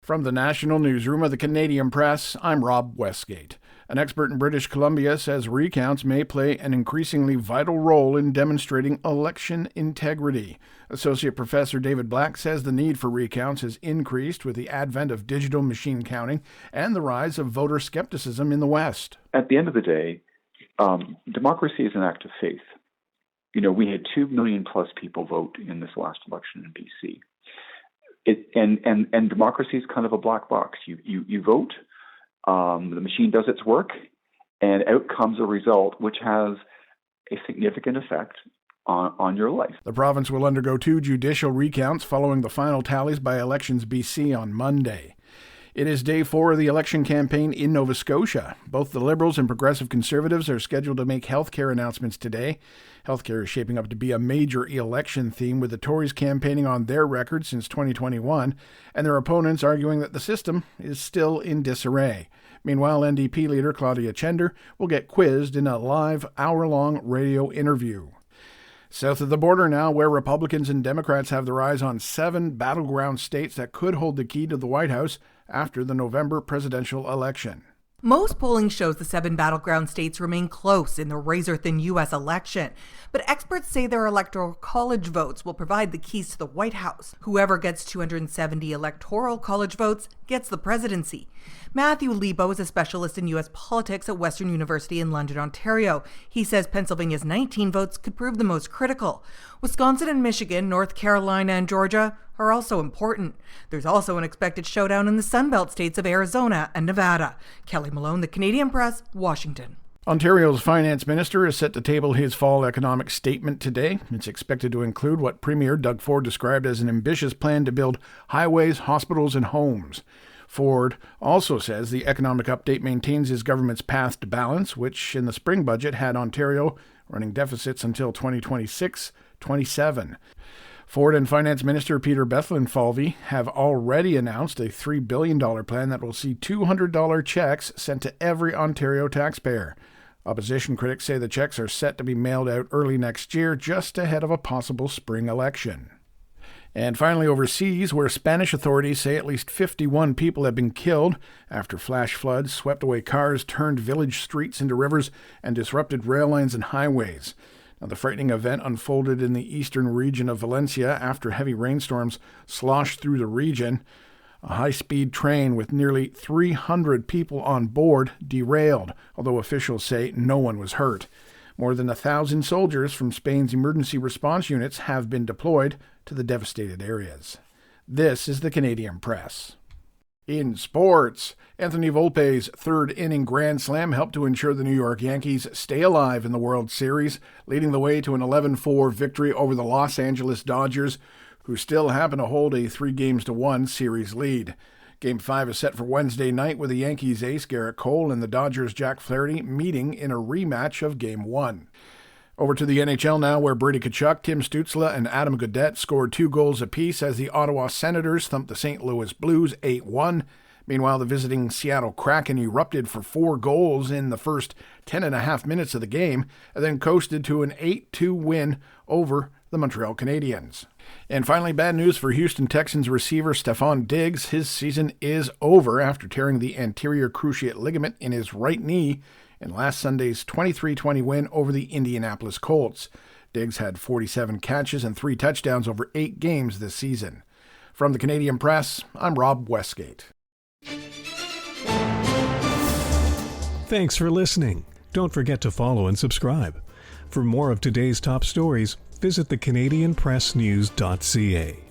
From the National Newsroom of the Canadian Press, I'm Rob Westgate. An expert in British Columbia says recounts may play an increasingly vital role in demonstrating election integrity. Associate Professor David Black says the need for recounts has increased with the advent of digital machine counting and the rise of voter skepticism in the West. At the end of the day, democracy is an act of faith. We had 2 million plus people vote in this last election in BC. And democracy is kind of a black box. You vote, the machine does its work, and out comes a result which has a significant effect on your life. The province will undergo 2 judicial recounts following the final tallies by Elections BC on Monday. It is day 4 of the election campaign in Nova Scotia. Both the Liberals and Progressive Conservatives are scheduled to make healthcare announcements today. Healthcare is shaping up to be a major election theme, with the Tories campaigning on their record since 2021, and their opponents arguing that the system is still in disarray. Meanwhile, NDP leader Claudia Chender will get quizzed in a live hour-long radio interview. South of the border now, where Republicans and Democrats have their eyes on 7 battleground states that could hold the key to the White House after the November presidential election. Most polling shows the 7 battleground states remain close in the razor-thin U.S. election, but experts say their electoral college votes will provide the keys to the White House. Whoever gets 270 electoral college votes gets the presidency. Matthew Lebo is a specialist in U.S. politics at Western University in London, Ontario. He says Pennsylvania's 19 votes could prove the most critical. Wisconsin and Michigan, North Carolina and Georgia are also important. There's also an expected showdown in the Sunbelt states of Arizona and Nevada. Kelly Malone, The Canadian Press, Washington. Ontario's finance minister is set to table his fall economic statement today. It's expected to include what Premier Doug Ford described as an ambitious plan to build highways, hospitals, and homes. Ford also says the economic update maintains his government's path to balance, which in the spring budget had Ontario running deficits until 2026-27. Ford and Finance Minister Peter Bethlenfalvy have already announced a $3 billion plan that will see $200 checks sent to every Ontario taxpayer. Opposition critics say the checks are set to be mailed out early next year, just ahead of a possible spring election. And finally, overseas, where Spanish authorities say at least 51 people have been killed after flash floods swept away cars, turned village streets into rivers, and disrupted rail lines and highways. Now, the frightening event unfolded in the eastern region of Valencia after heavy rainstorms sloshed through the region. A high-speed train with nearly 300 people on board derailed, although officials say no one was hurt. More than 1,000 soldiers from Spain's emergency response units have been deployed to the devastated areas. This is the Canadian Press. In sports, Anthony Volpe's third-inning grand slam helped to ensure the New York Yankees stay alive in the World Series, leading the way to an 11-4 victory over the Los Angeles Dodgers, who still happen to hold a 3-1 series lead. Game 5 is set for Wednesday night with the Yankees ace Garrett Cole and the Dodgers' Jack Flaherty meeting in a rematch of Game 1. Over to the NHL now, where Brady Tkachuk, Tim Stützle, and Adam Gaudette scored 2 goals apiece as the Ottawa Senators thumped the St. Louis Blues 8-1. Meanwhile, the visiting Seattle Kraken erupted for 4 goals in the first 10.5 minutes of the game, and then coasted to an 8-2 win over the Montreal Canadiens. And finally, bad news for Houston Texans receiver Stephon Diggs. His season is over after tearing the anterior cruciate ligament in his right knee in last Sunday's 23-20 win over the Indianapolis Colts. Diggs had 47 catches and 3 touchdowns over 8 games this season. From the Canadian Press, I'm Rob Westgate. Thanks for listening. Don't forget to follow and subscribe. For more of today's top stories, visit thecanadianpressnews.ca.